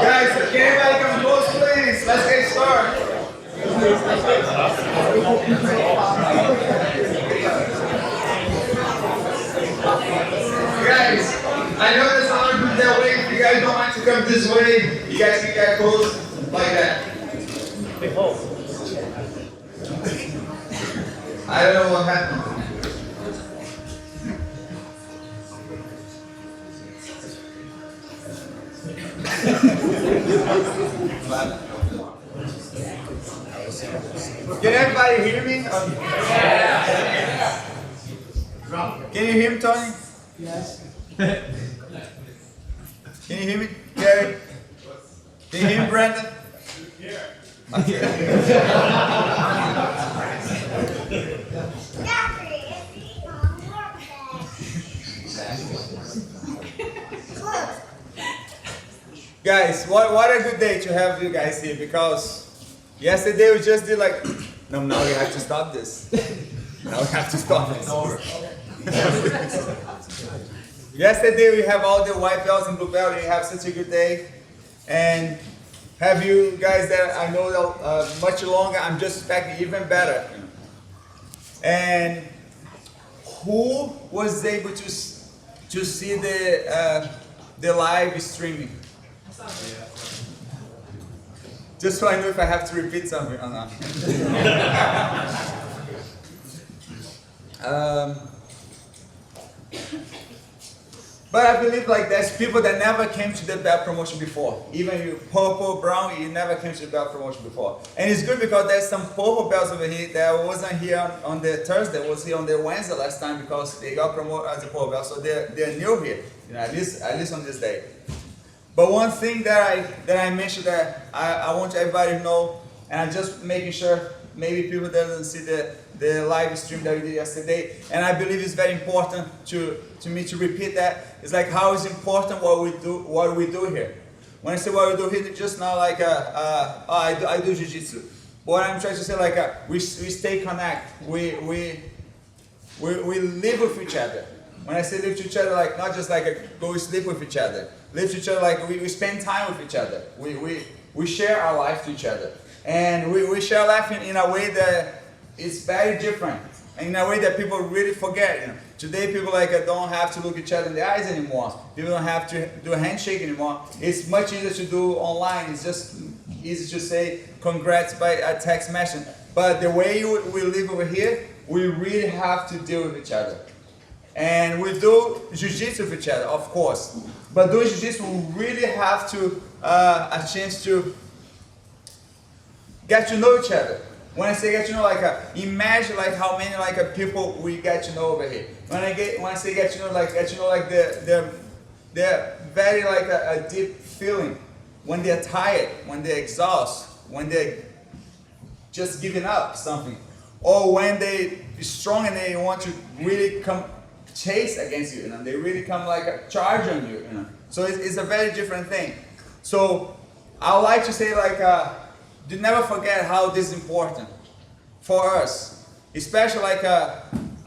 Guys, can anybody come close, please? Let's get started. Guys, I know there's a lot of people that way. If you guys don't want to come this way, you guys can get close like that. I don't know what happened. Can everybody hear me? Can you hear me, Tony? Yes. Can you hear me, Gary? Can you hear me, Brandon? Guys, what a good day to have you guys here, because yesterday we just did like, no, now we have to stop this. Now we have to stop this. Yesterday we have all the white belts and blue belts, and you have such a good day. And have you guys that I know much longer, I'm just expecting even better. And who was able to see the live streaming? Just so I know if I have to repeat something or not. But I believe like there's people that never came to the belt promotion before. Even you purple, brown, you never came to the belt promotion before. And it's good because there's some purple belts over here that wasn't here on the Thursday, was here on the Wednesday last time because they got promoted as a purple belt. So they're new here, you know, at least on this day. But one thing that I mentioned that I want everybody to know, and I'm just making sure maybe people that didn't see the live stream that we did yesterday, and I believe it's very important to me to repeat that. It's like how is important what we do here. When I say what we do here, just not like I do Jiu-Jitsu. But what I'm trying to say, like we stay connected. We live with each other. When I say live with each other, like not just like go sleep with each other. Live with each other, like we spend time with each other. We share our life to each other. And we share life in a way that is very different. In a way that people really forget. You know. Today people don't have to look each other in the eyes anymore. People don't have to do a handshake anymore. It's much easier to do online. It's just easy to say congrats by a text message. But the way we live over here, we really have to deal with each other. And we do Jiu-Jitsu with each other, of course. But doing Jiu-Jitsu, we really have to a chance to get to know each other. When I say get to know, imagine how many people we get to know over here. When I say get to know, they're very a deep feeling. When they're tired, when they're exhausted, when they're just giving up something, or when they're strong and they want to really come chase against you, they really come charge on you, So it's a very different thing. So I would like to say do never forget how this is important for us, especially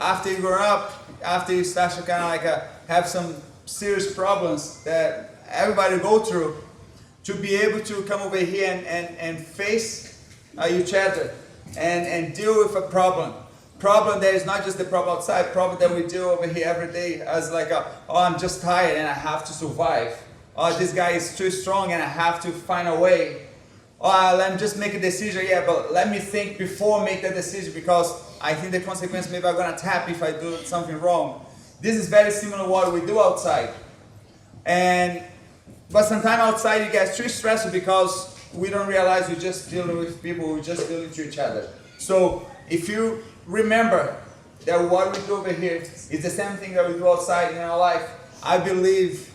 after you grow up, after you start to kind of have some serious problems that everybody go through, to be able to come over here and face each other and deal with a problem that is not just the problem outside, problem that we deal over here every day as oh, I'm just tired and I have to survive. Oh, this guy is too strong and I have to find a way. Oh, let me just make a decision, yeah, but let me think before make the decision because I think the consequence maybe I'm gonna tap if I do something wrong. This is very similar to what we do outside. But sometimes outside it gets too stressful because we don't realize we're just dealing with people, we're just dealing with each other. So if you remember that what we do over here is the same thing that we do outside in our life, I believe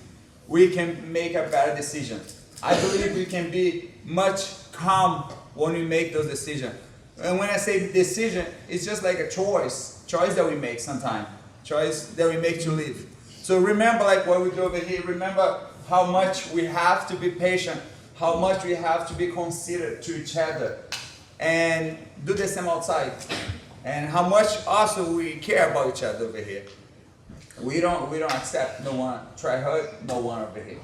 we can make a better decision. I believe we can be much calm when we make those decisions. And when I say decision, it's just like a choice that we make sometimes, choice that we make to live. So remember like what we do over here, remember how much we have to be patient, how much we have to be considerate to each other, and do the same outside. And how much also we care about each other over here. We don't accept no one, try hurt no one over here.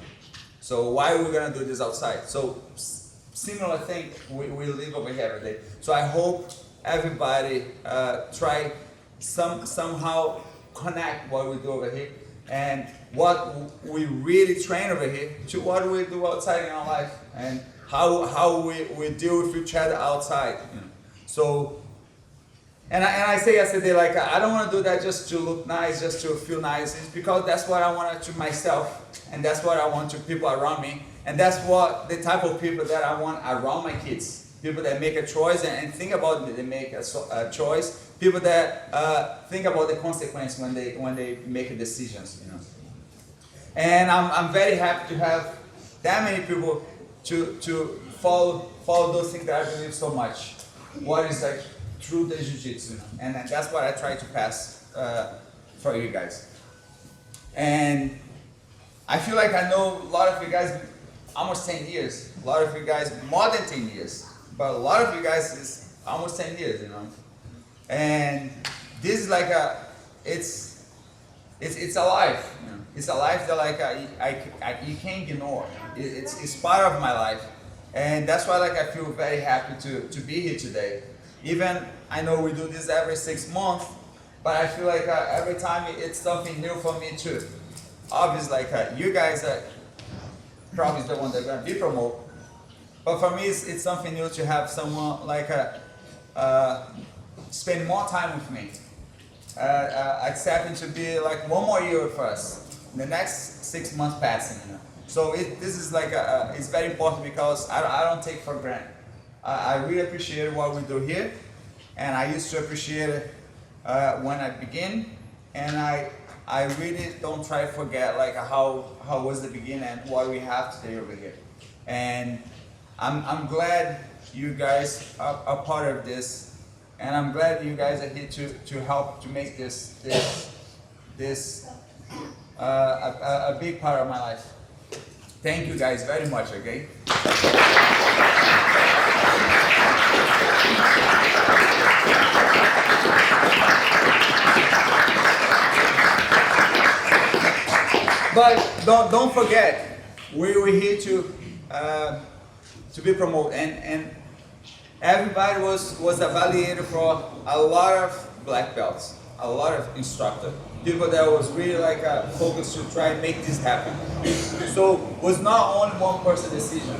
So why are we gonna do this outside? So similar thing we live over here every day. So I hope everybody try somehow connect what we do over here and what we really train over here to what we do outside in our life and how we deal with each other outside. You know? So, and I say yesterday, like, I don't want to do that just to look nice, just to feel nice. It's because that's what I want to myself, and that's what I want to people around me, and that's what the type of people that I want around my kids. People that make a choice and think about it, they make a choice. People that think about the consequence when they make decisions, you know. And I'm very happy to have that many people to follow those things that I believe so much. What is like through the Jiu-Jitsu, and that's what I try to pass for you guys. And I feel like I know a lot of you guys almost 10 years, a lot of you guys more than 10 years, but a lot of you guys is almost 10 years, you know. And this is like it's a life, you know. It's a life that like you can't ignore. It's part of my life, and that's why like I feel very happy to be here today. Even I know we do this every 6 months, but I feel like every time it's something new for me too. Obviously, like you guys are probably the one that's gonna be promoted, but for me it's something new to have someone like spend more time with me, accepting to be like one more year with us. The next 6 months passing, you know. So this is like it's very important because I don't take for granted. I really appreciate what we do here, and I used to appreciate it when I begin, and I really don't try to forget like how was the beginning and what we have today over here. And I'm glad you guys are part of this, and I'm glad you guys are here to help to make this a big part of my life. Thank you guys very much, okay? But don't forget, we were here to be promoted, and everybody was evaluated for a lot of black belts, a lot of instructors, people that was really like focused to try and make this happen. So it was not only one person decision.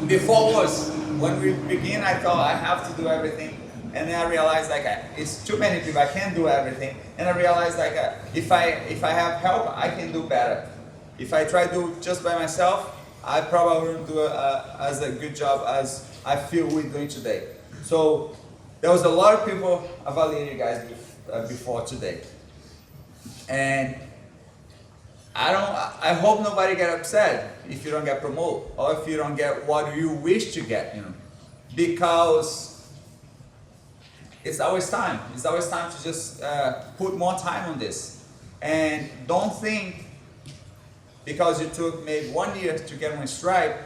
Before was, when we begin, I thought I have to do everything, and then I realized like it's too many people, I can't do everything, and I realized like if I have help, I can do better. If I try to do it just by myself, I probably wouldn't do as a good job as I feel we're doing today. So there was a lot of people evaluating you guys before today, and I hope nobody get upset if you don't get promoted or if you don't get what you wish to get, you know, because it's always time. It's always time to just put more time on this, and don't think because you took maybe 1 year to get 1 stripe,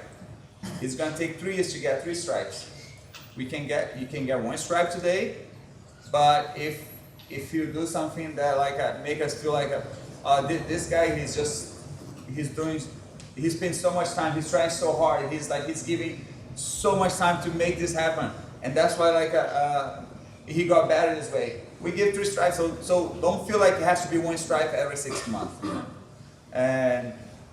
it's gonna take 3 years to get 3 stripes. You can get 1 stripe today, but if you do something that like make us feel like this guy he spends so much time, he's trying so hard, he's giving so much time to make this happen, and that's why like he got better this way. We give 3 stripes, so don't feel like it has to be 1 stripe every 6 months, you know?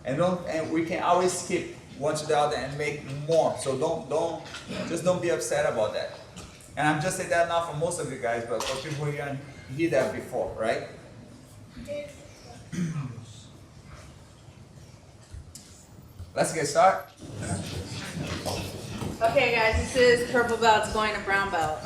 and we can always skip one to the other and make more. So don't be upset about that. And I'm just saying that not for most of you guys, but for people who didn't hear that before, right? Let's get started. Okay, guys, this is purple belts going to brown belt.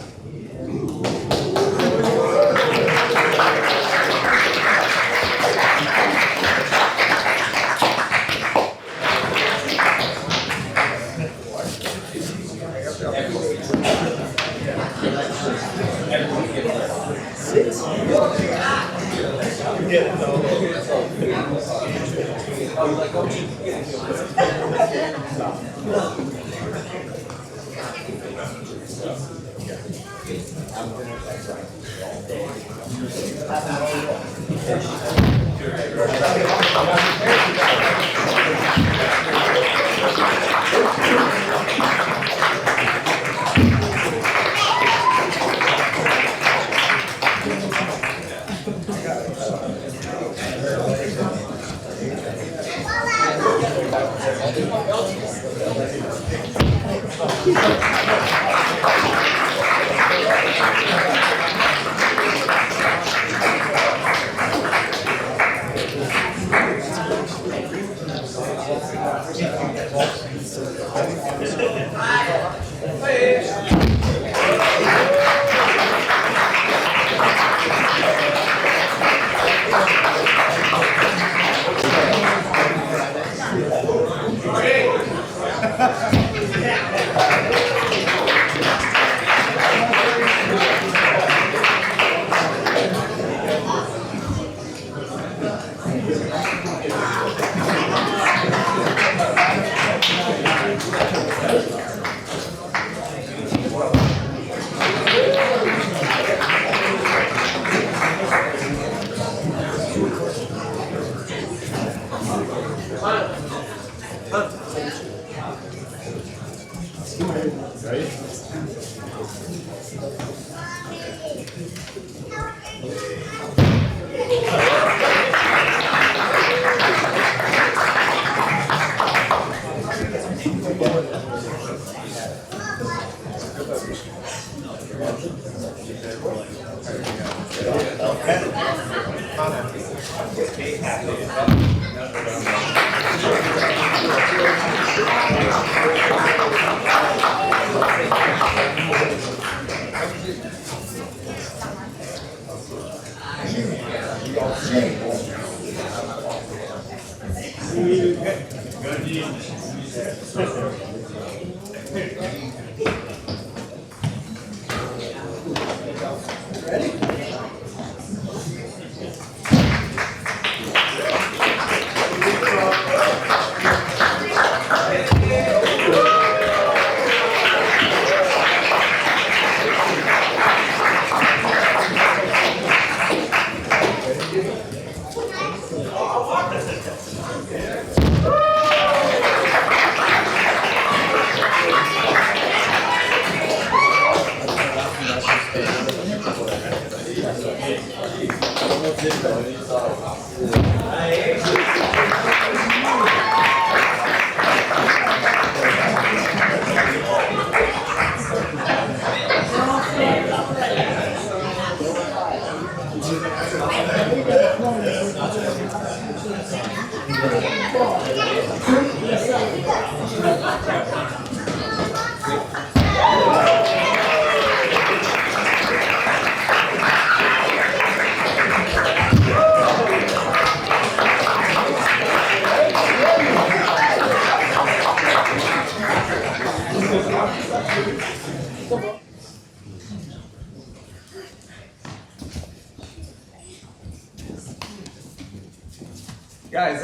Guys,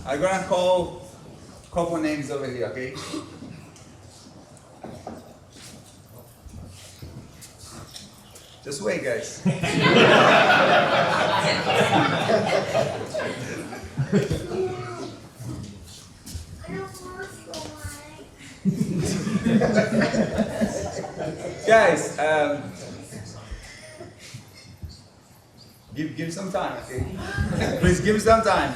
I'm gonna call a couple names over here, okay? Just wait, guys. Guys, give me some time, okay? Please give me some time.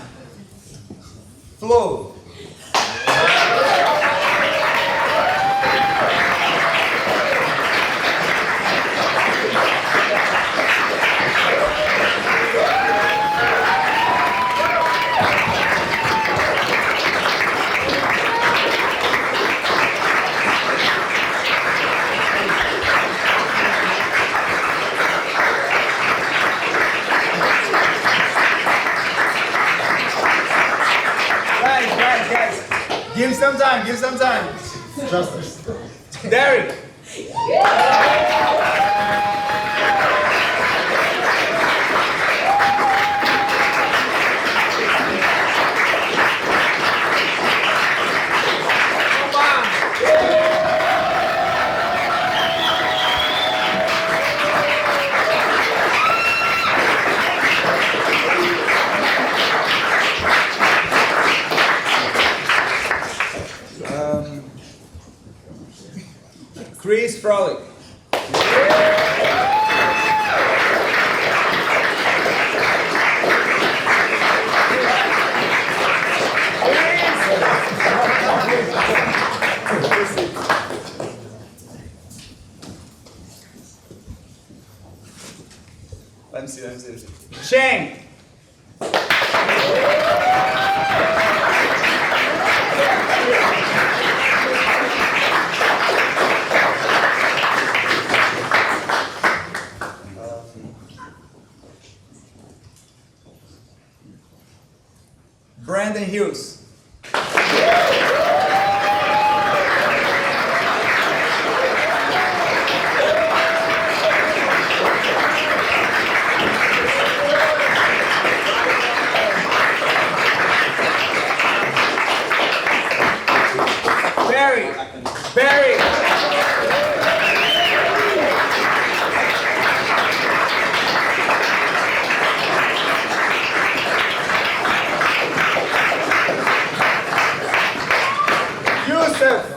Flow. Give some time, give some time. Justice. Derek. Creased, Froelich. Let me see. Chang. Hughes. Barry. Yusuf.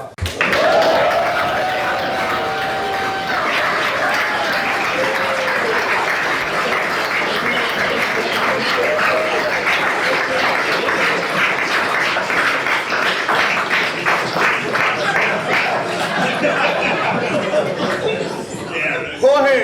Jorge.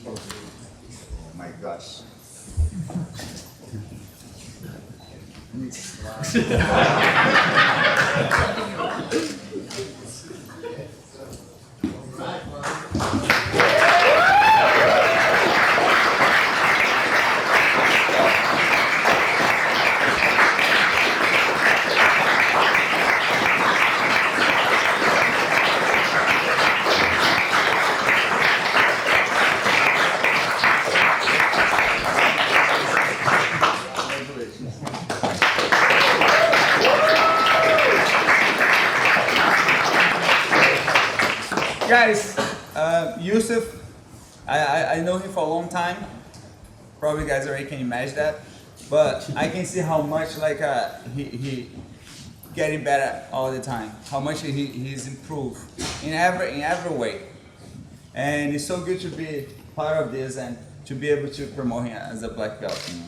Oh my gosh. Guys, Yusuf, I know him for a long time. Probably you guys already can imagine that. But I can see how much like he getting better all the time. How much he's improved in every way. And it's so good to be part of this and to be able to promote him as a black belt. You know?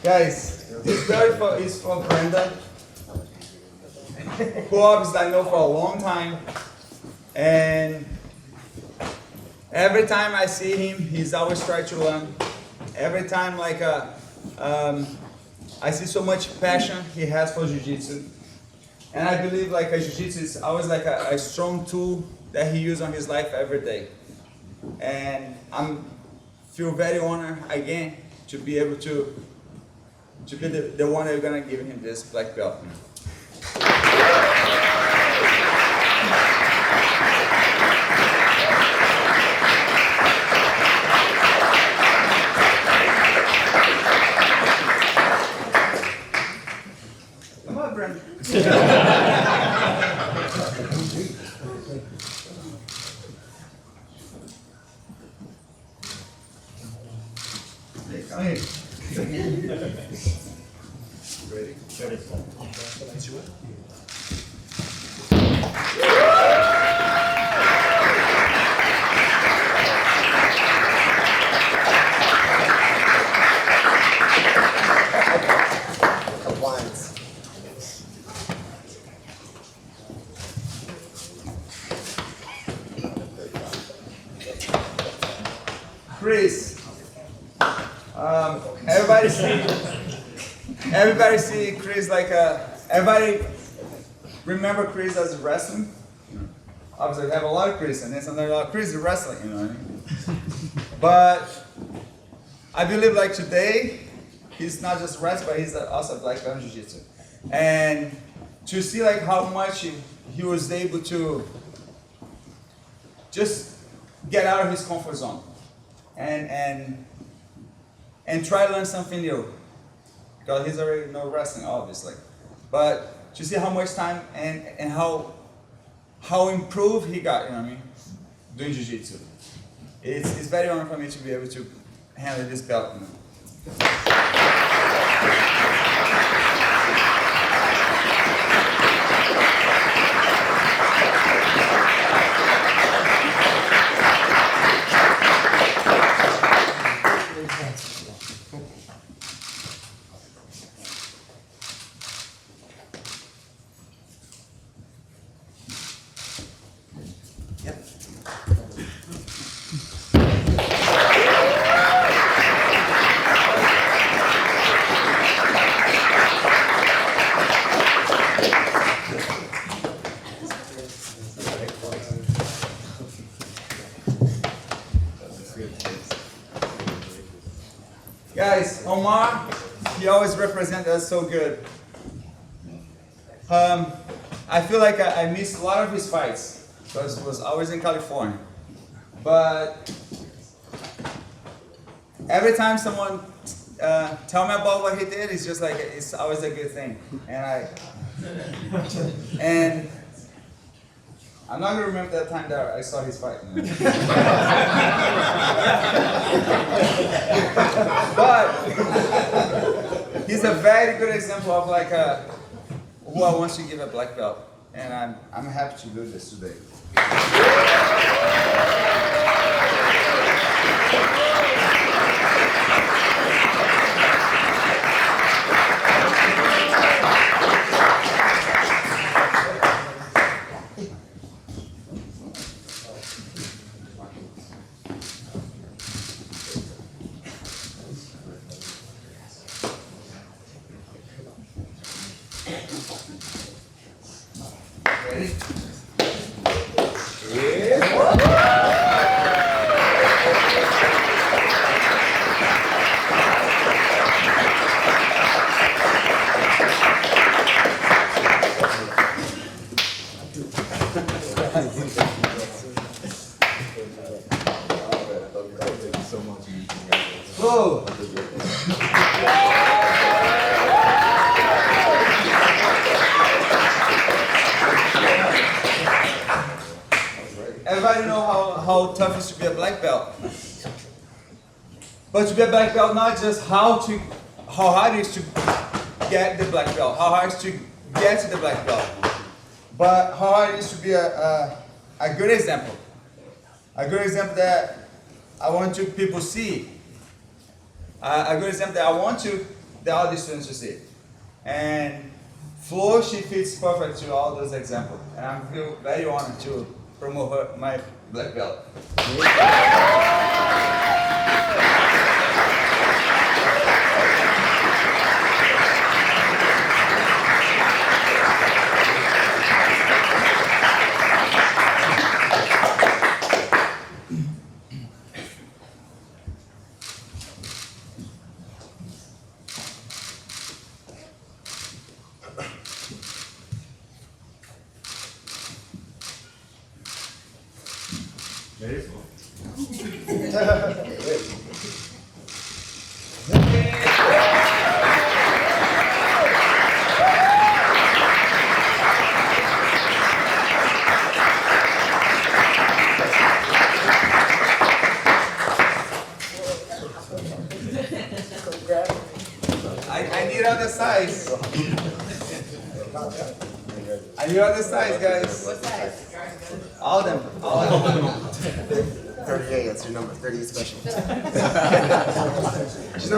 Guys, this belt is for Brandon. Cobb I know for a long time, and every time I see him, he's always trying to learn. Every time, like I see so much passion he has for Jiu-Jitsu, and I believe like Jiu-Jitsu is always like a strong tool that he uses on his life every day. And feel very honored again to be able to to be the one that's gonna give him this black belt. Come on, Brandon. Hey, ready? Ready. Compliance. Creased. Everybody see Creased like everybody remember Creased as wrestling? Obviously, we have a lot of Creased, and then sometimes a lot of Creased wrestling, you know what I mean? But I believe like today, he's not just wrestling, but he's also black belt in Jiu-Jitsu. And to see like how much he was able to just get out of his comfort zone and try to learn something new. Because he's already know wrestling, obviously. But to see how much time and how improved he got, you know what I mean, doing Jiu-Jitsu. It's very honor for me to be able to handle this belt. You know? Guys, Omar, he always represents us so good. I feel like I missed a lot of his fights because he was always in California. But every time someone tell me about what he did, it's just like it's always a good thing. And I'm not gonna remember that time that I saw his fight. But he's a very good example of like who I want to give a black belt, and I'm happy to do this today. Ready? Whoa! Everybody know how tough it is to be a black belt. But to be a black belt, not just how hard it is to get the black belt, how hard it is to get to the black belt, but how hard it is to be a good example. A good example that I want to people see. A good example that I want the other students to see. And Flo, she fits perfect to all those examples. And I feel very honored to promote her, my black belt. I need other size. I need other size, guys. What size? All of them. All of them. 38, that's your number. 38 special.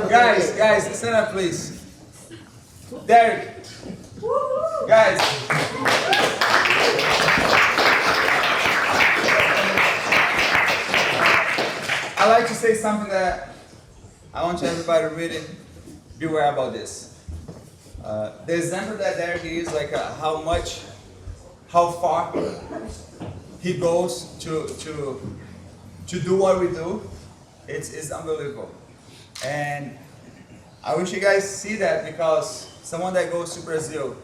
Guys, listen up, please. Derek. Guys. I like to say something that I want everybody to really beware about this. The example that Derek is like how far he goes to do what we do. It's unbelievable. And I wish you guys see that, because someone that goes to Brazil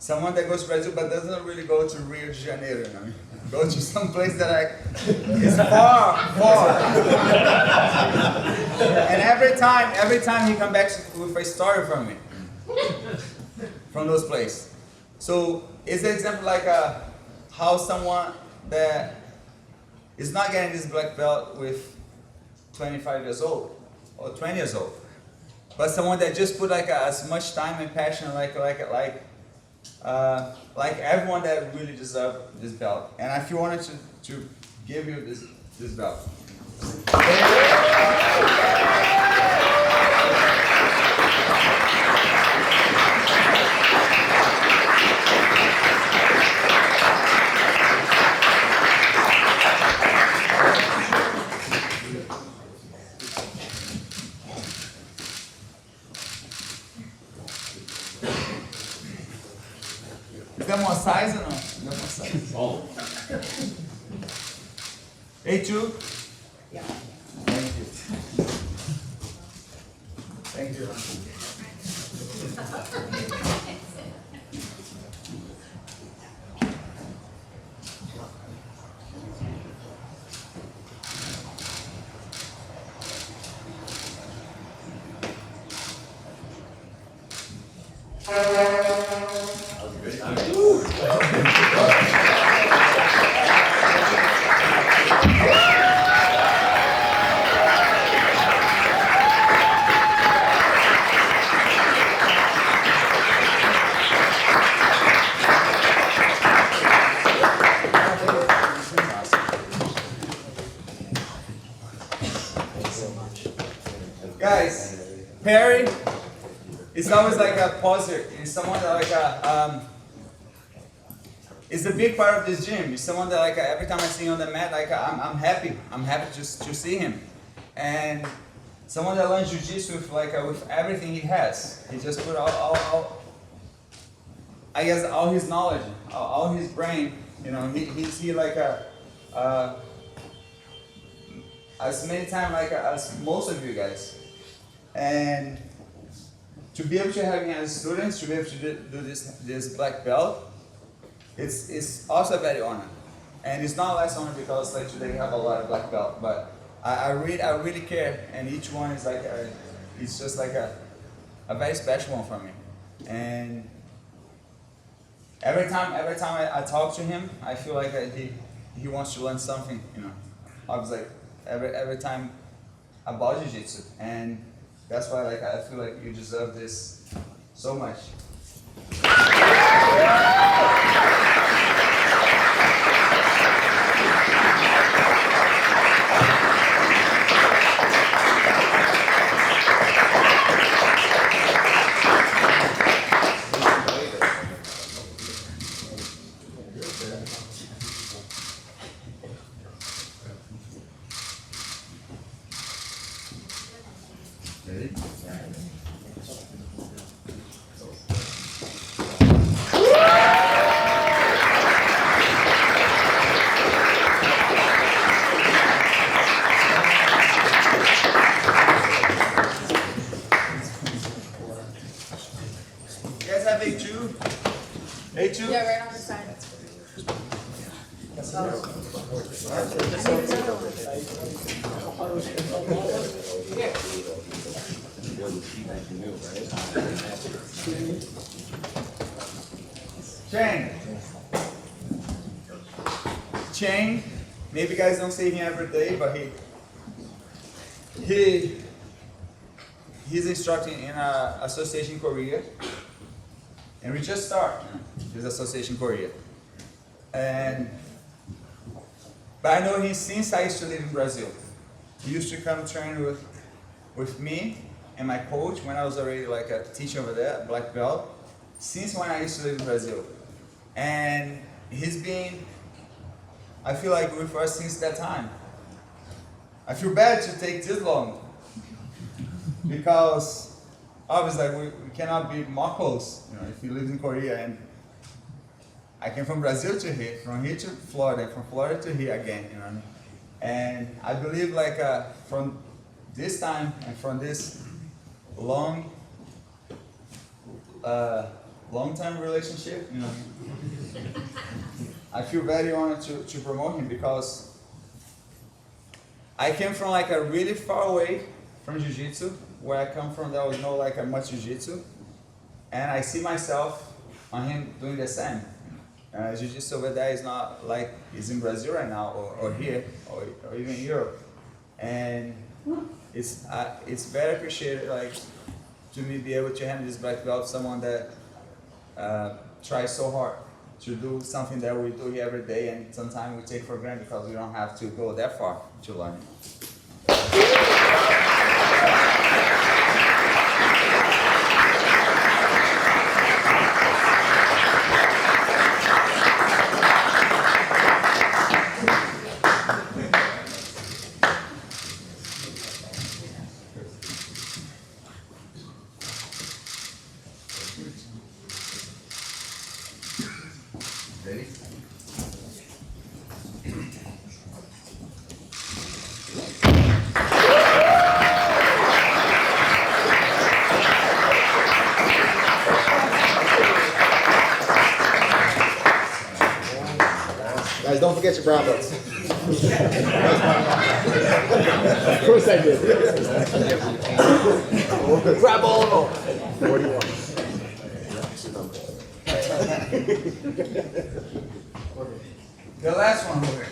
but doesn't really go to Rio de Janeiro, you know? Go to some place that is far. And every time he comes back with a story from me, from those places. So it's an example like how someone that is not getting this black belt with 25 years old or 20 years old, but someone that just put like as much time and passion like everyone that really deserves this belt. And I feel honored to give you this belt. Is there more size or no? No more size. Oh. A2? Yeah. Thank you. Thank you. Guys, Perry is always like a poser. He's someone that like is a big part of this gym. He's someone that like every time I see him on the mat, like I'm happy. I'm happy just to see him. And someone that learns Jiu-Jitsu with like with everything he has. He just put all I guess all his knowledge, all his brain. You know, he like as many times like as most of you guys. And to be able to have him as students, to be able to do this black belt, it's also very honor. And it's not less honor because like today we have a lot of black belt, but I really care, and each one is like it's just like a very special one for me. And every time I talk to him, I feel like he wants to learn something, you know. I was like every time about Jiu-Jitsu, and that's why like I feel like you deserve this so much. Ready? You guys have A2? A2? Yeah, right on the side. Chang, maybe you guys don't see him every day, but he's instructing in an association in Korea, and we just started his association in Korea. But I know him since I used to live in Brazil. He used to come train with me and my coach when I was already like a teacher over there, black belt, since when I used to live in Brazil. And he's been, I feel like, with us since that time. I feel bad to take this long because obviously we cannot be more close, if he lives in Korea, and I came from Brazil to here, from here to Florida, from Florida to here again, And I believe like from this time and from this long-term relationship, I feel very honored to promote him because I came from like a really far away from Jiu-Jitsu. Where I come from, there was no like a much Jiu-Jitsu, and I see myself on him doing the same. Jiu-Jitsu over there is not like it's in Brazil right now, or here, or even Europe, and it's very appreciated, like, to me be able to hand this black belt someone that tries so hard to do something that we do here every day, and sometimes we take for granted because we don't have to go that far to learn. Ready? Guys, don't forget your brown belts. Of course I did. Grab all of them. 41. The last one over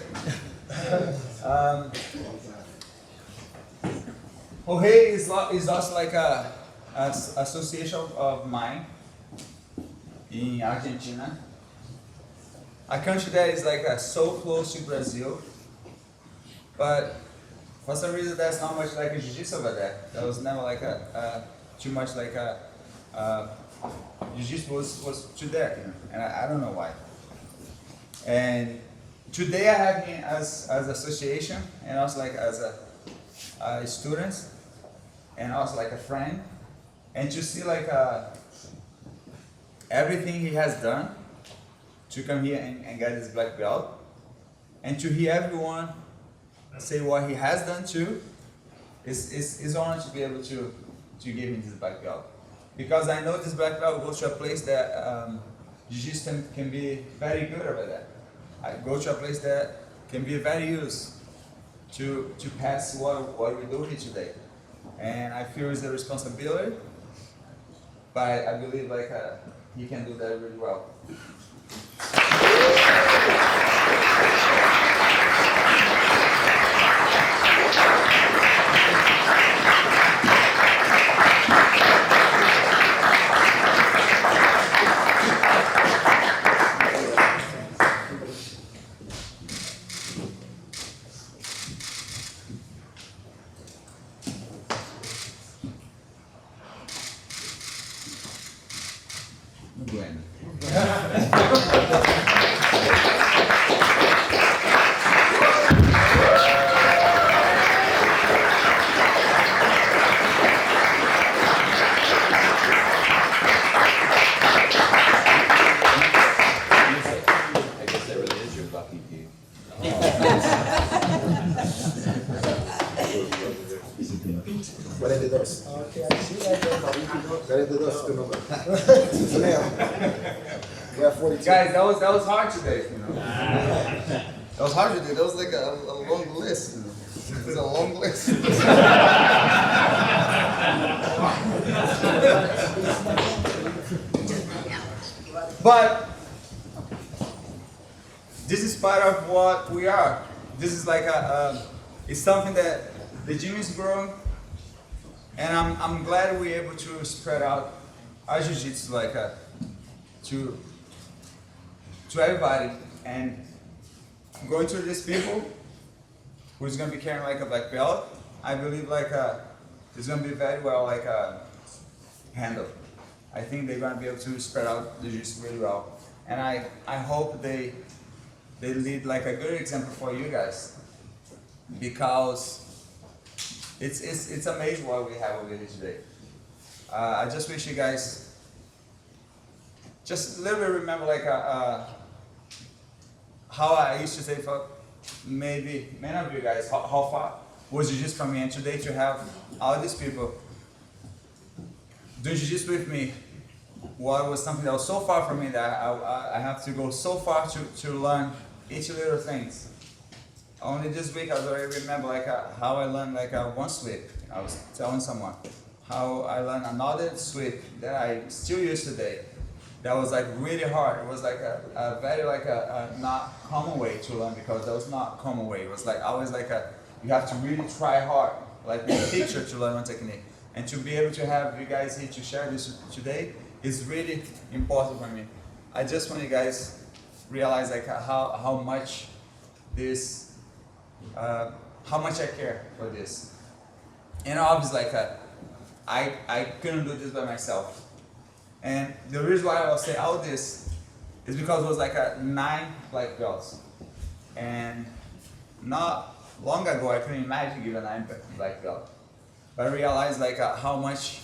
Jorge is also like a association of mine in Argentina. A country that is like so close to Brazil, but for some reason there's not much like a jiu-jitsu over there. There was never like too much like jiu-jitsu was too there, and I don't know why. And today I have him as association, and also like as a student, and also like a friend, and to see like everything he has done to come here and get his black belt, and to hear everyone say what he has done too, is honor to be able to give him this black belt. Because I know this black belt goes to a place that jiu-jitsu can be very good over there. I go to a place that can be very used to pass what we do here today. And I feel it's a responsibility, but I believe like he can do that really well. Bueno. I guess that really is your lucky dude. 42. Okay, I see that. 42 is tu número. We have 42. Guys, that was hard today, That was hard to do. That was like a long list. It was a long list. But this is part of what we are. This is like it's something that the gym is growing, and I'm glad we're able to spread out our jiu-jitsu like to everybody, and going to these people who's gonna be carrying like a black belt. I believe like it's gonna be very well like handled. I think they're gonna be able to spread out the jiu-jitsu really well, and I hope they lead like a good example for you guys, because it's amazing what we have over here today. I just wish you guys just a little bit remember like how I used to say for maybe many of you guys how far was jiu-jitsu from me, and today to have all these people do jiu-jitsu with me, what was something that was so far from me that I have to go so far to learn each little things. Only this week I already remember like how I learned like one sweep. I was telling someone how I learned another sweep that I still use today. That was like really hard. It was like a very like a not common way to learn, because that was not common way. It was like always like you have to really try hard, like a teacher to learn one technique. And to be able to have you guys here to share this today is really important for me. I just want you guys realize like how much this, how much I care for this. And obviously like I couldn't do this by myself. And the reason why I'll say all this is because it was like 9 black belts. And not long ago I couldn't imagine giving a 9 black belt. But I realized like how much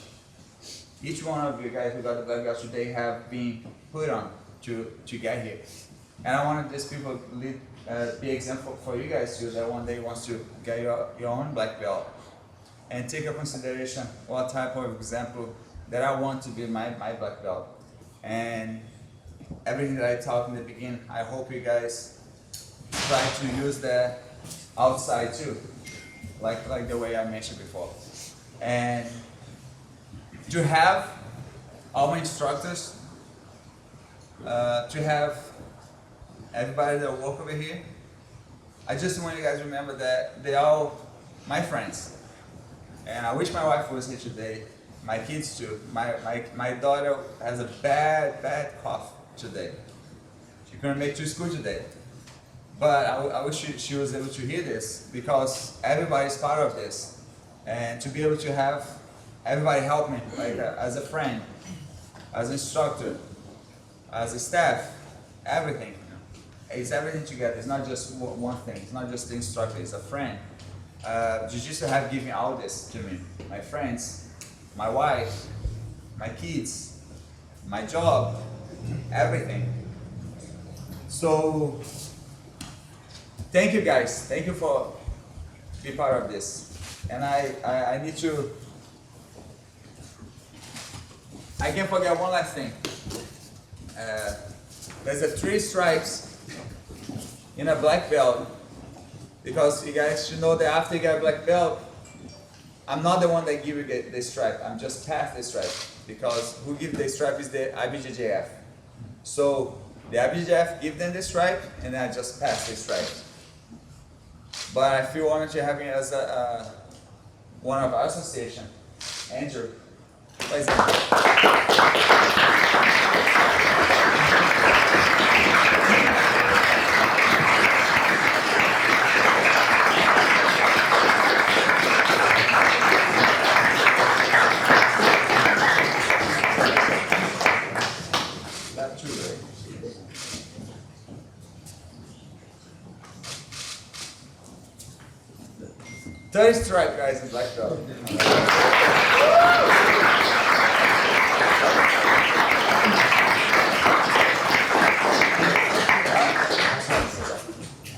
each one of you guys who got the black belt today have been put on to get here. And I wanted these people to be example for you guys too, that one day wants to get your own black belt. And take into consideration what type of example that I want to be my black belt. And everything that I talked in the beginning, I hope you guys try to use that outside too, like the way I mentioned before. And to have all my instructors, to have everybody that work over here, I just want you guys to remember that they're all my friends. And I wish my wife was here today, my kids too. My daughter has a bad cough today. She couldn't make it to school today. But I wish she was able to hear this, because everybody's part of this. And to be able to have everybody help me, like as a friend, as an instructor, as a staff, everything. It's everything together. It's not just one thing. It's not just the instructor. It's a friend. Jiu-Jitsu have given all this to me. My friends, my wife, my kids, my job, everything. So, thank you guys. Thank you for being part of this. And I need to, I can't forget one last thing. There's 3 stripes in a black belt, because you guys should know that after you get a black belt, I'm not the one that give you the stripe. I'm just past the stripe, because who gives the stripe is the MGJJ. So the MGJJ give them the stripe, and then I just pass the stripe. But I feel honored to have you as one of our association, Andrew. Please. That's true, right? Third stripe, guys, in black belt.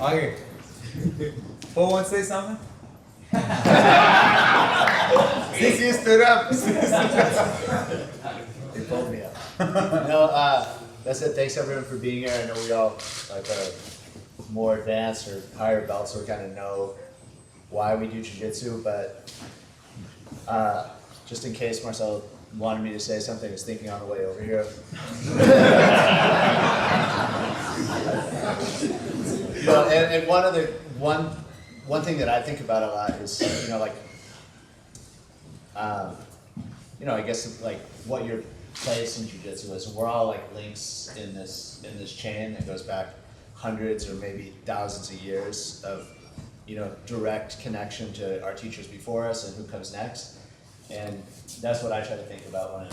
Okay. Paul want to say something? Since you stood up. They pulled me up. No, that's it. Thanks everyone for being here. I know we all like more advanced or higher belts will kind of know why we do jiu-jitsu, but just in case Marcelo wanted me to say something, I was thinking on the way over here. Well, and one thing that I think about a lot is, like, I guess like what your place in jiu-jitsu is. We're all like links in this chain that goes back hundreds or maybe thousands of years of direct connection to our teachers before us and who comes next. And that's what I try to think about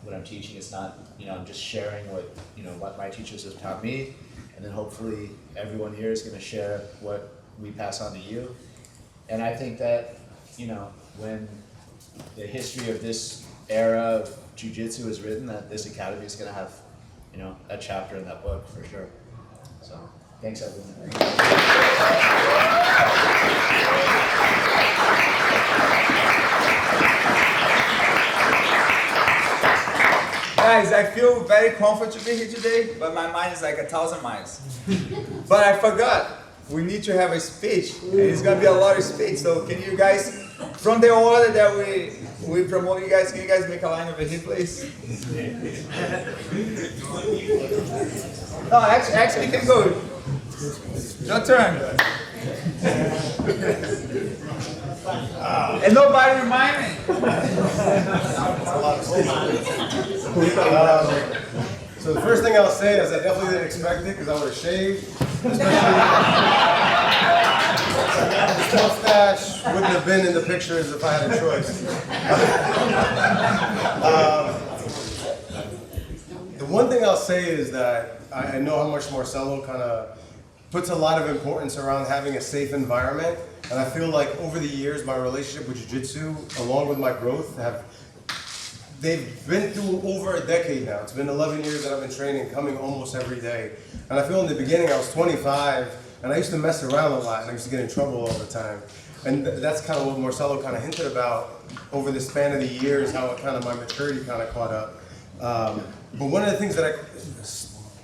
when I'm teaching. It's not I'm just sharing what my teachers have taught me, and then hopefully everyone here is going to share what we pass on to you. And I think that when the history of this era of jiu-jitsu is written, that this academy is going to have a chapter in that book for sure. So thanks everyone. Guys, I feel very comfortable here today, but my mind is like 1,000 miles. But I forgot, we need to have a speech, and it's gonna be a lot of speech. So can you guys, from the order that we promote you guys, can you guys make a line over here, please? No, actually you can go. Your turn. And nobody remind me. So the first thing I'll say is I definitely didn't expect it because I would have shaved. This mustache wouldn't have been in the pictures if I had a choice. The one thing I'll say is that I know how much Marcelo kind of puts a lot of importance around having a safe environment. And I feel like over the years, my relationship with jiu-jitsu, along with my growth, they've been through over a decade now. It's been 11 years that I've been training, coming almost every day. And I feel in the beginning I was 25, and I used to mess around a lot, and I used to get in trouble all the time. And that's kind of what Marcelo kind of hinted about over the span of the years, how kind of my maturity kind of caught up. But one of the things that I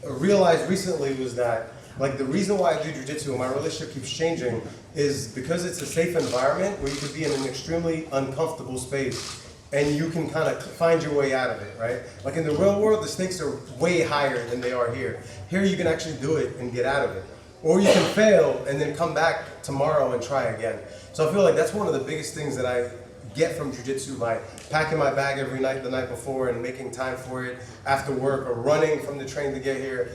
realized recently was that, like, the reason why I do jiu-jitsu and my relationship keeps changing is because it's a safe environment where you could be in an extremely uncomfortable space and you can kind of find your way out of it, right? Like in the real world, the stakes are way higher than they are here. Here you can actually do it and get out of it. Or you can fail and then come back tomorrow and try again. So I feel like that's one of the biggest things that I get from jiu-jitsu by packing my bag every night the night before and making time for it after work or running from the train to get here.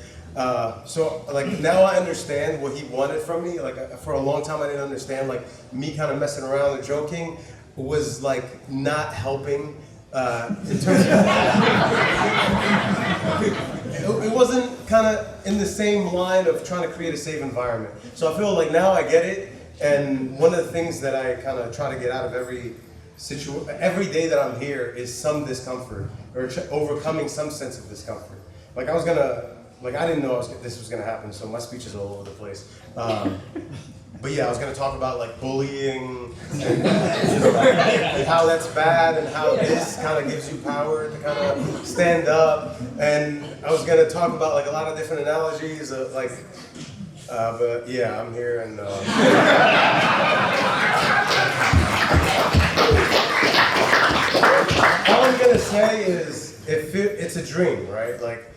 So like now I understand what he wanted from me. Like for a long time I didn't understand, like me kind of messing around and joking was like not helping in terms of it wasn't kind of in the same line of trying to create a safe environment. So I feel like now I get it, and one of the things that I kind of try to get out of every day that I'm here is some discomfort or overcoming some sense of discomfort. Like I didn't know this was gonna happen, so my speech is all over the place. But yeah, I was gonna talk about like bullying and how that's bad and how this kind of gives you power to kind of stand up. And I was gonna talk about like a lot of different analogies, but yeah, I'm here and. All I'm gonna say is, it's a dream, right? Like.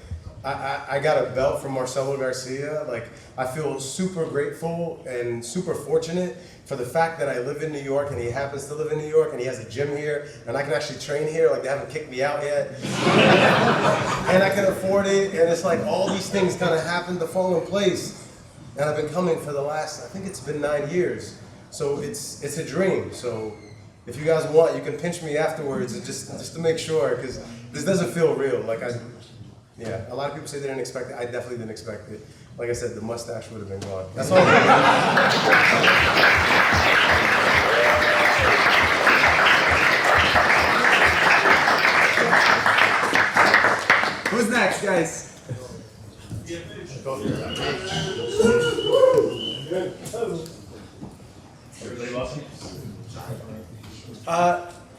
I got a belt from Marcelo Garcia. Like, I feel super grateful and super fortunate for the fact that I live in New York and he happens to live in New York and he has a gym here and I can actually train here. Like, they haven't kicked me out yet. And I can afford it, and it's like all these things kind of happen to fall in place. And I've been coming for the last, I think it's been 9 years. So it's a dream. So if you guys want, you can pinch me afterwards and just to make sure, because this doesn't feel real. Yeah, a lot of people say they didn't expect it. I definitely didn't expect it. Like I said, the mustache would have been gone. That's all. Who's next, guys? Everybody welcome?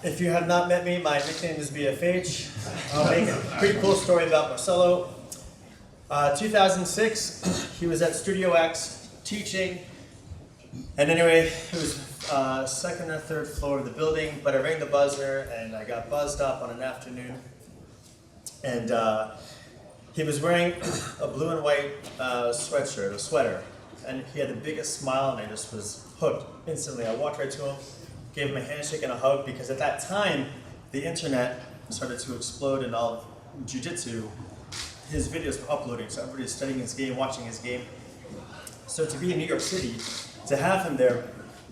If you have not met me, my nickname is BFH. I'll make a pretty cool story about Marcelo. 2006, he was at Studio X teaching. And anyway, it was second or third floor of the building, but I rang the buzzer and I got buzzed up on an afternoon. And he was wearing a blue and white sweatshirt, a sweater. And he had the biggest smile and I just was hooked instantly. I walked right to him, gave him a handshake and a hug because at that time, the internet started to explode in all of Jiu-Jitsu. His videos were uploading, so everybody was studying his game, watching his game. So to be in New York City, to have him there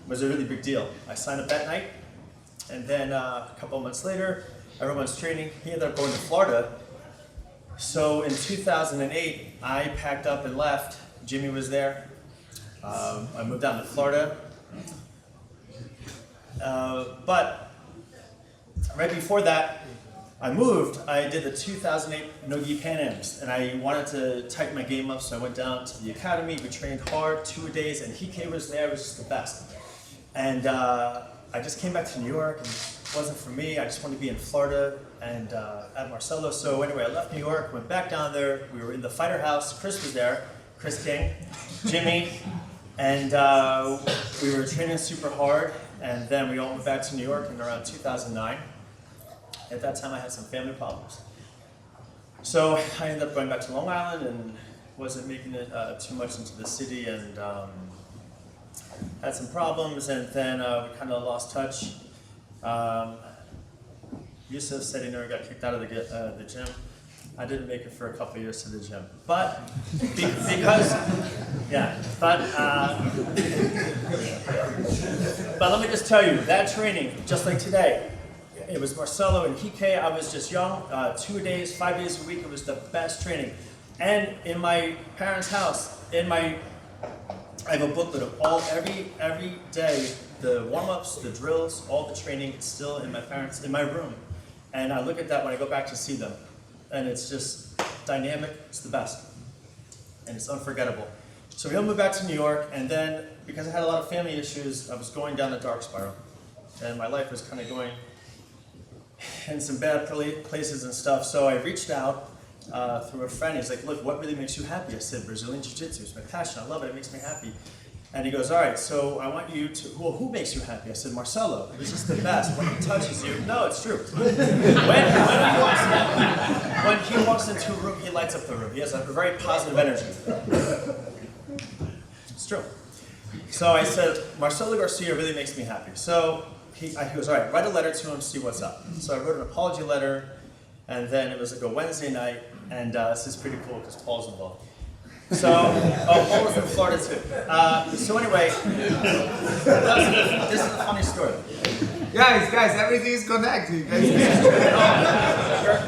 was a really big deal. I signed up that night, and then a couple of months later, everyone's training. He ended up going to Florida. So in 2008, I packed up and left. Jimmy was there. I moved down to Florida. But right before that, I moved. I did the 2008 No-Gi Pan Ams, and I wanted to tighten my game up, so I went down to the academy. We trained hard, 2 days, and Hike was there. It was just the best. And I just came back to New York, and it wasn't for me. I just wanted to be in Florida and at Marcelo. So anyway, I left New York, went back down there. We were in the fighter house. Chris was there, Chris King, Jimmy, and we were training super hard. And then we all went back to New York in around 2009. At that time, I had some family problems. So I ended up going back to Long Island and wasn't making it too much into the city and had some problems. And then we kind of lost touch. Yusuf said he never got kicked out of the gym. I didn't make it for a couple of years to the gym. But but let me just tell you, that training, just like today, it was Marcelo and Hike. I was just young, 2 days, 5 days a week. It was the best training. And in my parents' house, I have a booklet of every day, the warm-ups, the drills, all the training. It's still in my room. And I look at that when I go back to see them. And it's just dynamic, it's the best. And it's unforgettable. So we all moved back to New York, and then because I had a lot of family issues, I was going down the dark spiral. And my life was kind of going in some bad places and stuff. So I reached out through a friend. He's like, look, what really makes you happy? I said, Brazilian Jiu-Jitsu. It's my passion. I love it. It makes me happy. And he goes, all right, so I want you to, well, who makes you happy? I said, Marcelo. It was just the best. When he touches you, no, it's true. When he walks into a room, he lights up the room. He has a very positive energy. It's true. So I said, Marcelo Garcia really makes me happy. So he goes, all right, write a letter to him, see what's up. So I wrote an apology letter, and then it was like a Wednesday night, and this is pretty cool because Paul's involved. So, Paul was from Florida too. So anyway, this is a funny story. Guys, everything is connected.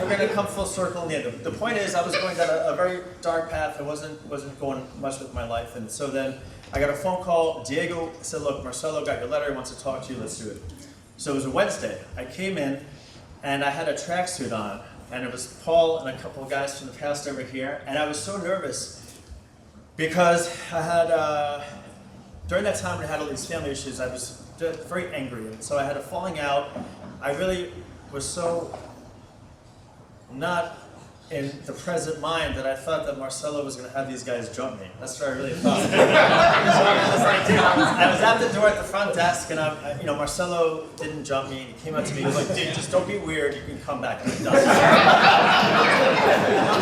We're gonna come full circle in the end. The point is, I was going down a very dark path. I wasn't going much with my life, and so then I got a phone call. Diego said, "Look, Marcelo got your letter. He wants to talk to you. Let's do it." So it was a Wednesday. I came in, and I had a tracksuit on, and it was Paul and a couple of guys from the past over here, and I was so nervous because I had during that time when I had all these family issues, I was very angry, and so I had a falling out. I really was so not in the present mind that I thought that Marcelo was going to have these guys jump me. That's what I really thought. I was at the door at the front desk, and Marcelo didn't jump me. And he came up to me. He was like, "Dude, just don't be weird. You can come back." And I'm done.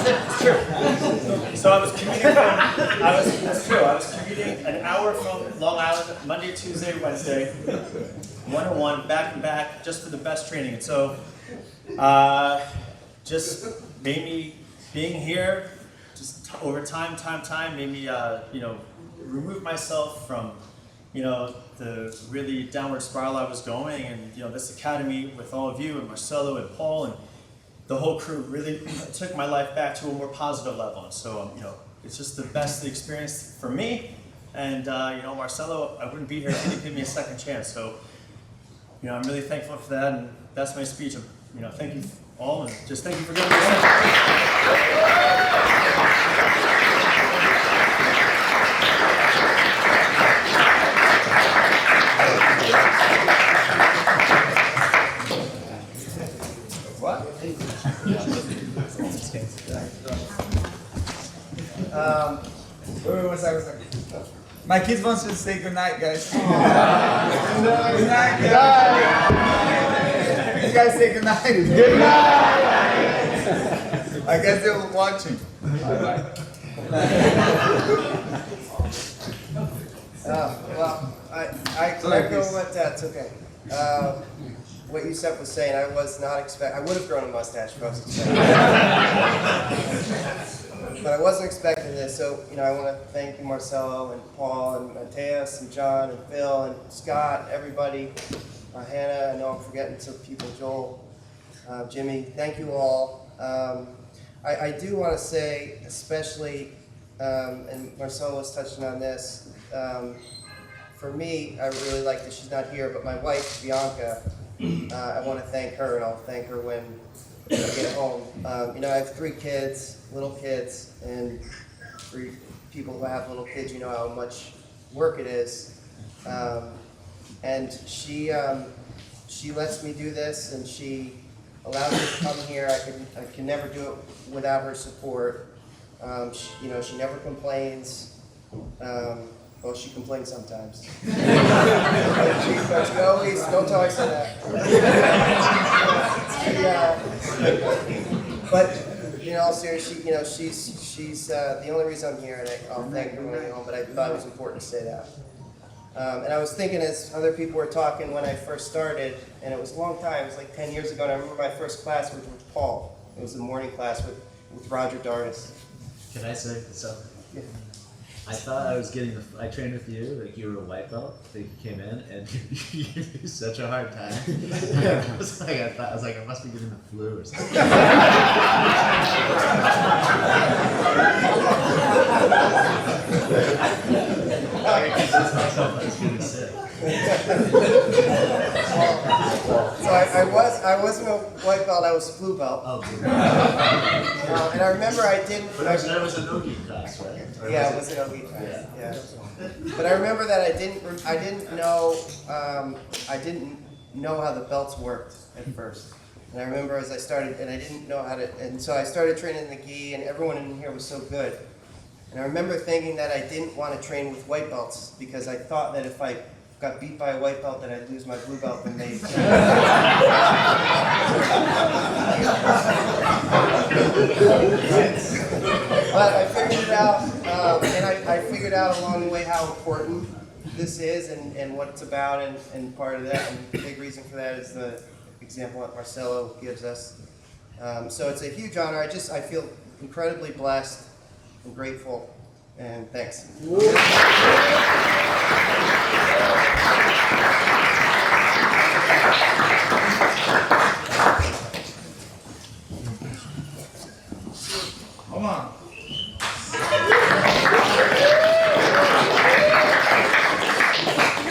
It's true. So I was commuting. That's true. I was commuting an hour from Long Island, Monday, Tuesday, Wednesday, 1-on-1, back and back, just for the best training. And so, just made me being here, just over time, made me, remove myself from, the really downward spiral I was going, and this academy with all of you and Marcelo and Paul and the whole crew really took my life back to a more positive level. And so, it's just the best experience for me. And Marcelo, I wouldn't be here if he didn't give me a second chance. So, I'm really thankful for that, and that's my speech. Thank you all, and just thank you for giving me a second. What? Wait, one second. My kids want to say good night, guys. Good night, guys. You guys say good night. Good night. I guess they were watching. Well, I echo what that's okay. What Yusuf was saying, I was not I would have grown a mustache if I was expecting but I wasn't expecting this. So, I want to thank you, Marcelo and Paul and Mateus and John and Phil and Scott, everybody, Hannah. I know I'm forgetting some people, Joel, Jimmy. Thank you all. I do want to say, especially, and Marcelo was touching on this. For me, I really like that she's not here, but my wife, Bianca, I want to thank her, and I'll thank her when I get home. I have 3 kids, little kids, and for people who have little kids, you know how much work it is. And she lets me do this, and she allows me to come here. I can never do it without her support. She never complains. Well, she complains sometimes. but she always, don't tell her I said that. But in all seriousness, she's the only reason I'm here, and I'll thank her when I get home, but I thought it was important to say that. And I was thinking as other people were talking when I first started, and it was a long time, it was like 10 years ago, and I remember my first class was with Paul. It was a morning class with Roger Dardis. Can I say something? Yeah. I thought I was getting I trained with you, like you were a white belt, like you came in and you gave me such a hard time. I was like, I must be getting the flu or something. I convinced myself I was getting sick. So I wasn't a white belt, I was a blue belt. Oh, And I remember I didn't. but that was a no-gi class, right? Or Yeah, it was an OG class. Yeah. But I remember that I didn't know how the belts worked at first. And I remember as I started, and I didn't know how to, and so I started training the gi, and everyone in here was so good. And I remember thinking that I didn't want to train with white belts because I thought that if I got beat by a white belt that I'd lose my blue belt and they But I figured it out, and I figured out along the way how important this is and what it's about, and part of that, and the big reason for that is the example that Marcelo gives us. So it's a huge honor. I feel incredibly blessed and grateful, and thanks. Come on.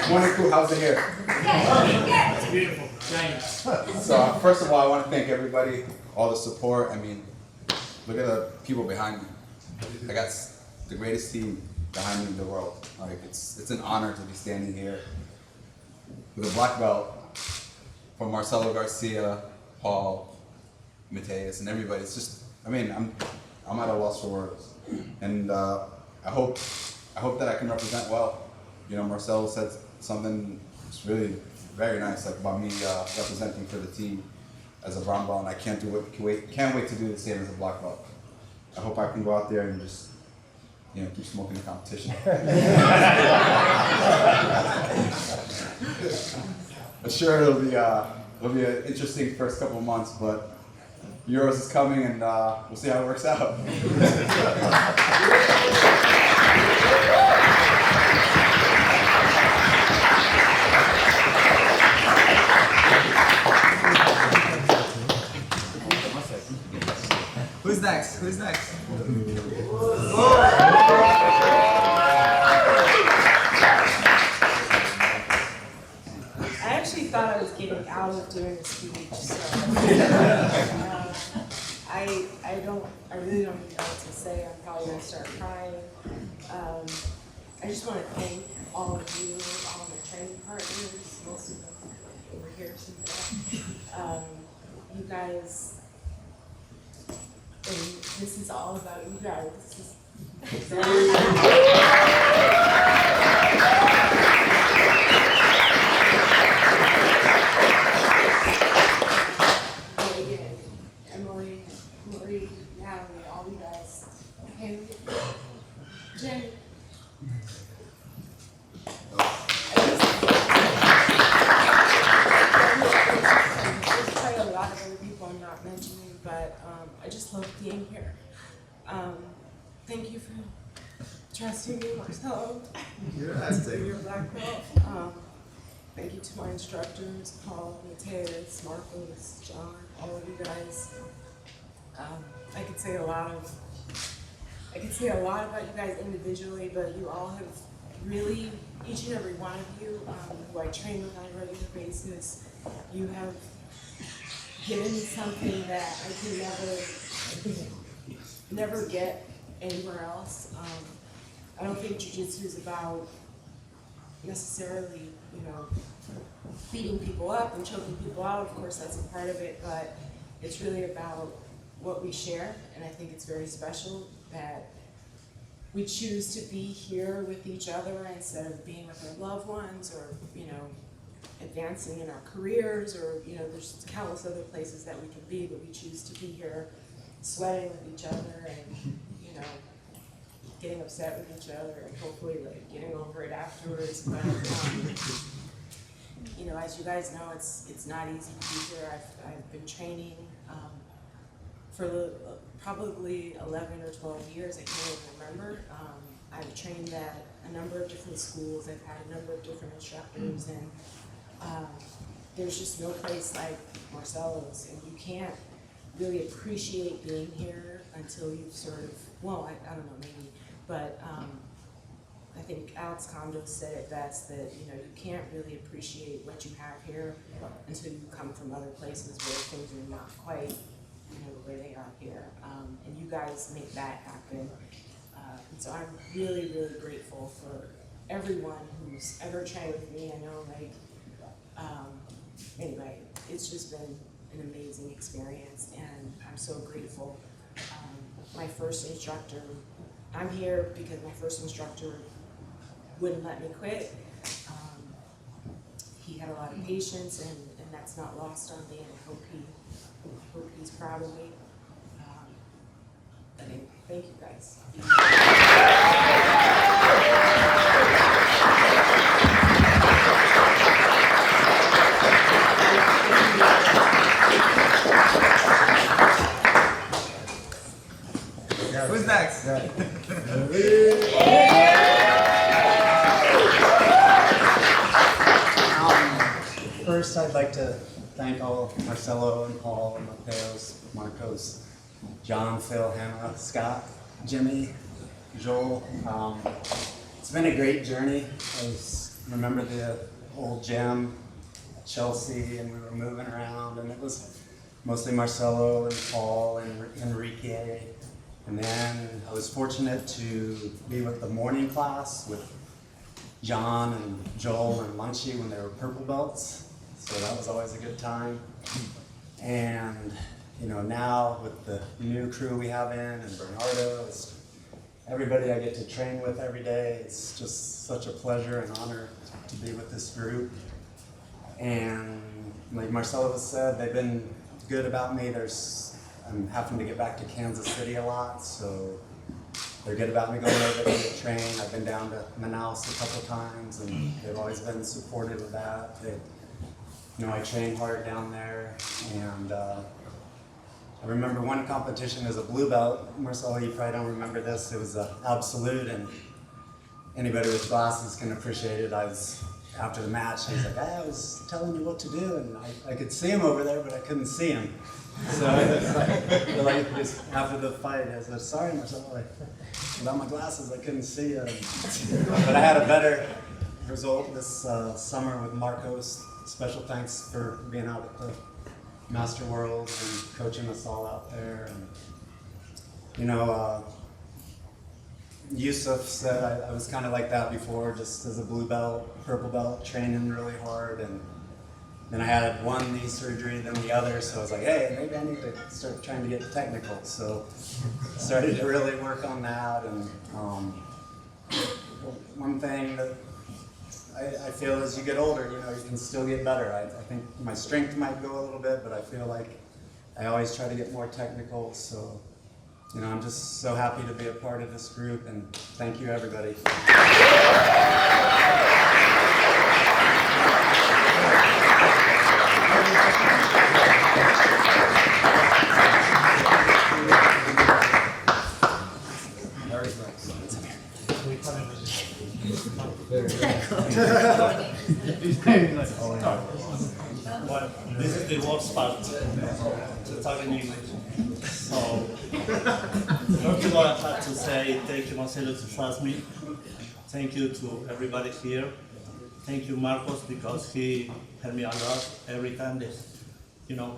Morning crew, how's it here? It's beautiful. Thanks. So first of all, I want to thank everybody, all the support. I mean, look at the people behind me. I got the greatest team behind me in the world. Like it's an honor to be standing here with a black belt from Marcelo, Garcia, Paul, Mateus, and everybody. It's just, I mean, I'm at a loss for words, and I hope that I can represent well. Marcelo said something that's really very nice, like about me representing for the team as a brown belt, and I can't wait to do the same as a black belt. I hope I can go out there and just, keep smoking the competition. I'm sure it'll be an interesting first couple of months, but Euros is coming, and we'll see how it works out. Who's next? Who's next? I actually thought I was getting out of doing a speech, so I really don't even know what to say. I'm probably gonna start crying. I just want to thank all of you, all my training partners, most of them over here today. You guys, and this is all about you guys. This is Emily, Marie, Natalie, all you guys. Haley, Jen. There's probably a lot of other people I'm not mentioning, but I just love being here. Thank you for trusting me, Marcelo, to be your black belt. Thank you to my instructors, Paul, Mateus, Marcos, John, all of you guys. I could say a lot about you guys individually, but you all have really, each and every one of you who I train with on a regular basis, you have given me something that I can never get anywhere else. I don't think Jiu-Jitsu is about necessarily, beating people up and choking people out. Of course, that's a part of it, but it's really about what we share, and I think it's very special that we choose to be here with each other instead of being with our loved ones or, advancing in our careers or, there's countless other places that we can be, but we choose to be here sweating with each other and, getting upset with each other and hopefully getting over it afterwards. But, as you guys know, it's not easy to be here. I've been training for probably 11 or 12 years, I can't even remember. I've trained at a number of different schools, I've had a number of different instructors, and there's just no place like Marcelo's, and you can't really appreciate being here until you've sort of, I don't know, maybe, but I think Alex Condos said it best that, you can't really appreciate what you have here until you come from other places where things are not quite the way they are here, and you guys make that happen. And so I'm really, really grateful for everyone who's ever trained with me. I know, anyway, it's just been an amazing experience, and I'm so grateful. My first instructor, I'm here because my first instructor wouldn't let me quit. He had a lot of patience, and that's not lost on me, and I hope he's proud of me. Thank you guys. Who's next? First, I'd like to thank all Marcelo and Paul and Mateos, Marcos, John, Phil, Hannah, Scott, Jimmy, Joel. It's been a great journey. I remember the old gym at Chelsea, and we were moving around, and it was mostly Marcelo and Paul and Enrique. And then I was fortunate to be with the morning class with John and Joel and Munchie when they were purple belts. So that was always a good time. And now with the new crew we have in and Bernardo, it's everybody I get to train with every day. It's just such a pleasure and honor to be with this group. And like Marcelo said, they've been good about me. I'm having to get back to Kansas City a lot, so they're good about me going over there to train. I've been down to Manaus a couple times, and they've always been supportive of that. I train hard down there, and I remember one competition as a blue belt. Marcelo, you probably don't remember this. It was an absolute, and anybody with glasses can appreciate it. After the match, he was like, I was telling you what to do, and I could see him over there, but I couldn't see him. So just after the fight, I said, sorry, Marcelo, without my glasses, I couldn't see you. But I had a better result this summer with Marcos. Special thanks for being out at the Master Worlds and coaching us all out there. And Yusuf said I was kind of like that before, just as a blue belt, purple belt, training really hard. And then I had one knee surgery, then the other, so I was like, hey, maybe I need to start trying to get technical. So started to really work on that. And one thing that I feel as you get older, you can still get better. I think my strength might go a little bit, but I feel like I always try to get more technical, so I'm just so happy to be a part of this group, and thank you, everybody. Well, this is the worst part, to talk in English. So, first of all, I have to say thank you, Marcelo, to trust me. Thank you to everybody here. Thank you, Marcos, because he helped me a lot every time that,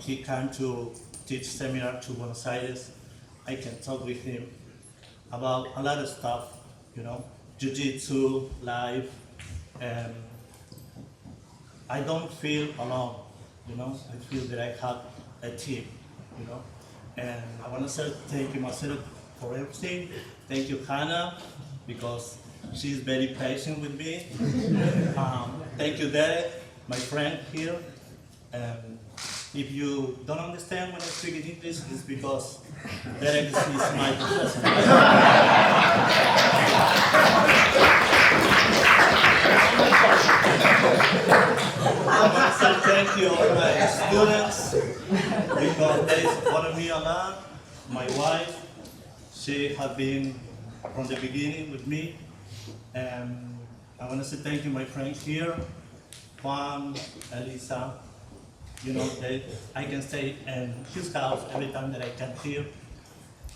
he came to teach seminar to Buenos Aires. I can talk with him about a lot of stuff, Jiu-Jitsu, life, and I don't feel alone, I feel that I have a team, and I want to say thank you, Marcelo, for everything. Thank you, Hannah, because she's very patient with me. Thank you, Derek, my friend here. If you don't understand when I speak in English, it's because Derek is my professor. I want to say thank you all my students, because they supported me a lot. My wife, she has been from the beginning with me. And I want to say thank you my friends here, Juan, Elisa. I can stay in his house every time that I can here.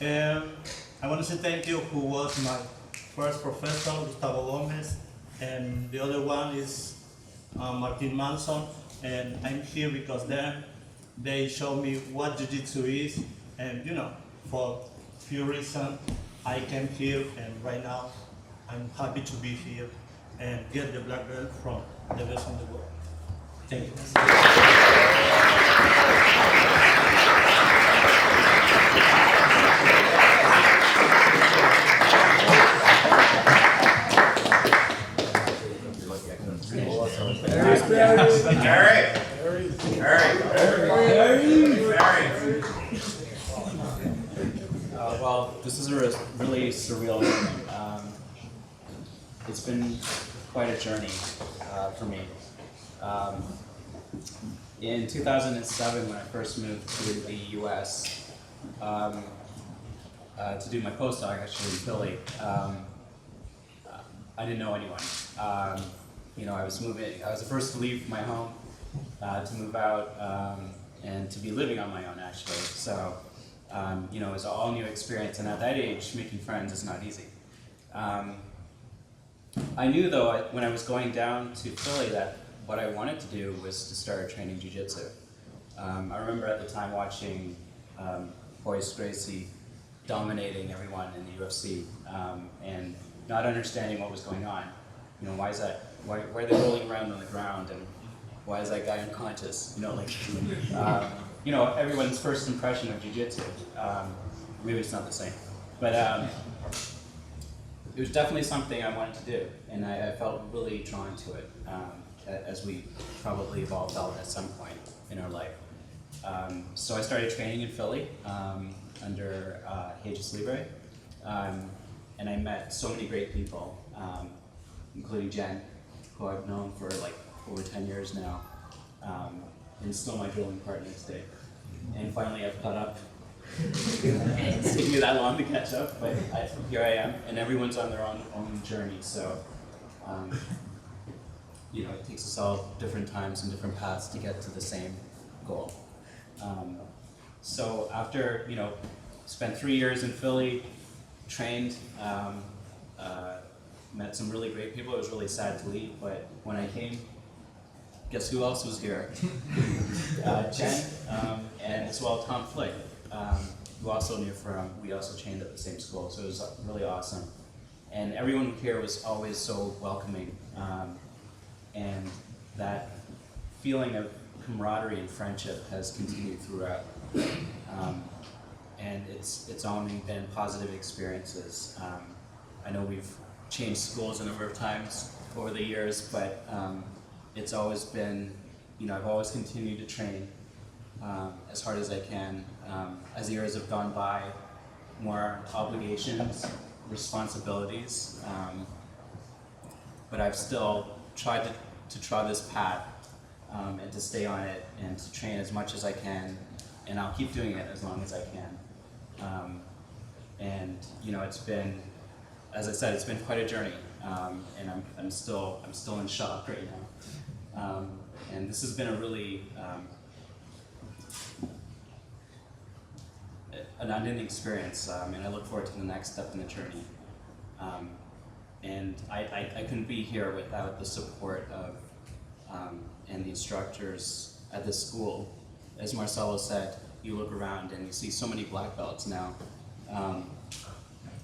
I want to say thank you who was my first professor, Gustavo Gomez, and the other one is Martin Manson, and I'm here because they showed me what Jiu-Jitsu is, and for few reasons I came here, and right now I'm happy to be here and get the black belt from the best in the world. Thank you. Well, this is a really surreal moment. It's been quite a journey for me. In 2007, when I first moved to the U.S. To do my postdoc, actually in Philly, I didn't know anyone. I was the first to leave my home, to move out, and to be living on my own, actually. So, it was an all-new experience, and at that age, making friends is not easy. I knew, though, when I was going down to Philly, that what I wanted to do was to start training Jiu-Jitsu. I remember at the time watching Gracie dominating everyone in the UFC, and not understanding what was going on. Why is that? Why are they rolling around on the ground, and why is that guy unconscious? Everyone's first impression of Jiu-Jitsu. Maybe it's not the same, but it was definitely something I wanted to do, and I felt really drawn to it, as we probably have all felt at some point in our life. So I started training in Philly under Hughes Libre, and I met so many great people, including Jen, who I've known for like over 10 years now, and still my drilling partner today. And finally I've caught up. It's taken me that long to catch up, but here I am, and everyone's on their own journey, so it takes us all different times and different paths to get to the same goal. So after, spent 3 years in Philly, trained, met some really great people. It was really sad to leave, but when I came, guess who else was here? Jen, and as well Tom Flick, who also knew we also trained at the same school, so it was really awesome. And everyone here was always so welcoming, and that feeling of camaraderie and friendship has continued throughout. And it's only been positive experiences. I know we've changed schools a number of times over the years, but it's always been, I've always continued to train as hard as I can. As the years have gone by, more obligations, responsibilities, but I've still tried to trod this path and to stay on it and to train as much as I can, and I'll keep doing it as long as I can. And you know, it's been, as I said, it's been quite a journey, and I'm still in shock right now. And this has been a really an unending experience, and I look forward to the next step in the journey. And I couldn't be here without the support of and the instructors at this school. As Marcelo said, you look around and you see so many black belts now.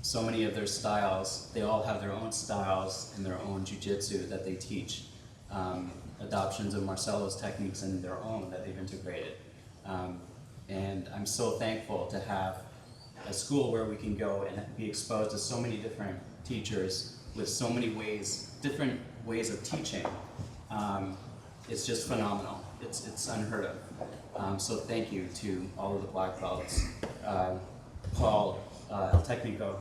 So many of their styles, they all have their own styles and their own jiu-jitsu that they teach. Adoptions of Marcelo's techniques and their own that they've integrated. And I'm so thankful to have a school where we can go and be exposed to so many different teachers with so many different ways of teaching. It's just phenomenal. It's unheard of. So thank you to all of the black belts. Paul, El Technico.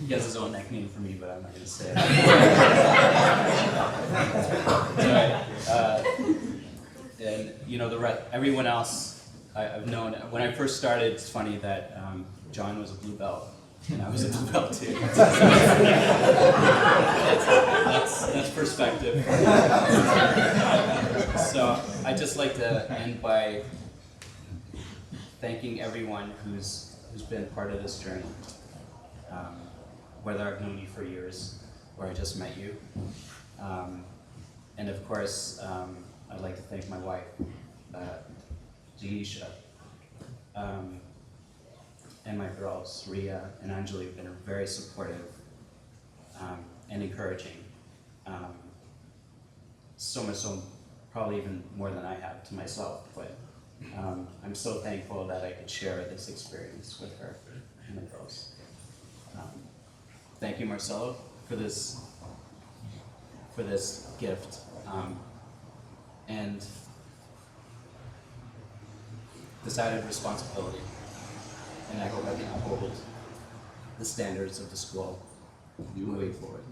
He has his own nickname for me, but I'm not going to say it. And you know, everyone else I've known. When I first started, it's funny that John was a blue belt, and I was a blue belt too. That's perspective. So I just like to end by thanking everyone who's been part of this journey, whether I've known you for years or I just met you. And of course, I'd like to thank my wife, Janisha, and my girls, Ria and Anjali, have been very supportive and encouraging. So much so, probably even more than I have to myself, but I'm so thankful that I could share this experience with her and the girls. Thank you, Marcelo, for this gift. And this added responsibility. And I hope I can uphold the standards of the school moving forward.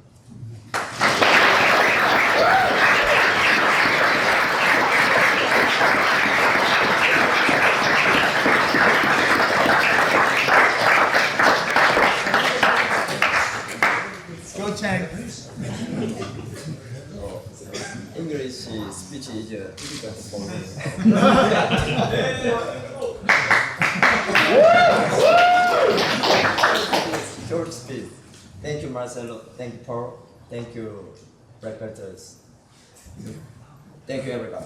Go Chang. English speech is difficult for me. Short speech. Thank you, Marcelo. Thank you, Paul. Thank you, reporters. Thank you, everybody.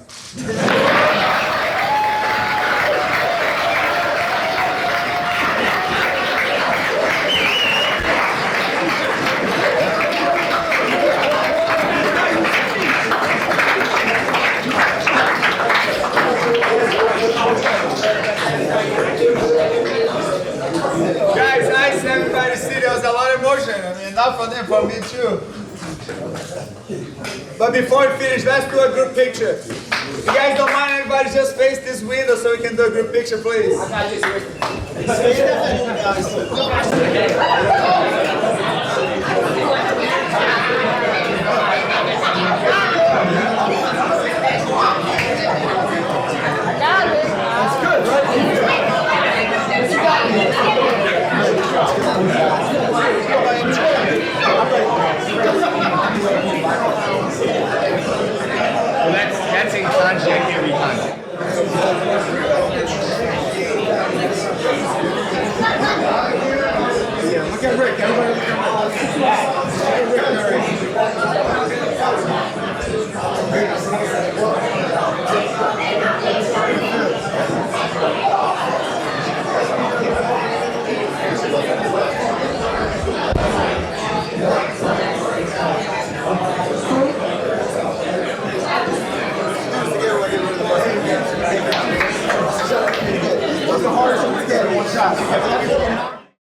Guys, nice everybody see there was a lot of emotion. I mean, not for them, for me too. But before we finish, let's do a group picture. If you guys don't mind, everybody just face this window so we can do a group picture, please. That's in contact here behind. Yeah, look at Rick. Everybody look What's the hardest one to get in one shot?